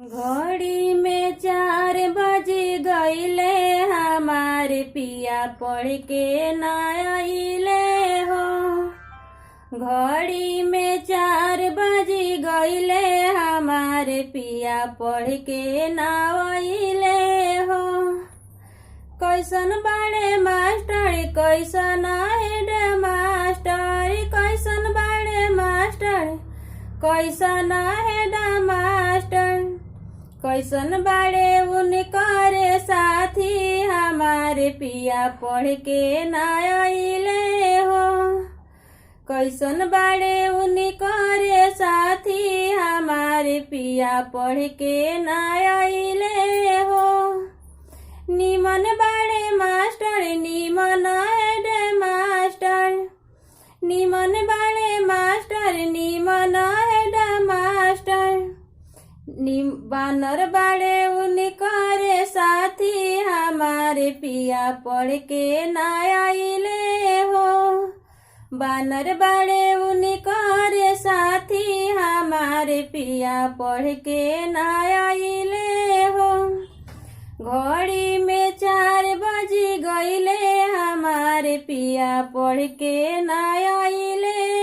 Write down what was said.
घड़ी में 4 बज गईले, हमारे पिया पढ़ के ना आइले हो। घड़ी में 4 बज गईले, हमारे पिया पढ़ के ना आइले हो। कैसन बाड़े मास्टर, कैसन हेड मास्टर, कैसन बाड़े मास्टर, कैसन हेड मास्टर, कैसन बाड़े उनकर साथी, हमारे पिया पढ़ के ना आइले हो। कैसन बाड़े उनकर साथी, हमारे पिया पढ़ के ना आइले हो। निमन बाड़े मास्टर, निमन हेड मास्टर, निमन बाड़े मास्टर, निमन हेड मास्टर, बानर बाड़े उनकर साथी, हमारे पिया पढ़ के ना आइले हो। बानर बाड़े उनकर साथी, हमारे पिया पढ़ के ना आइले हो। घड़ी में 4 बज गईले, हमारे पिया पढ़ के ना आइले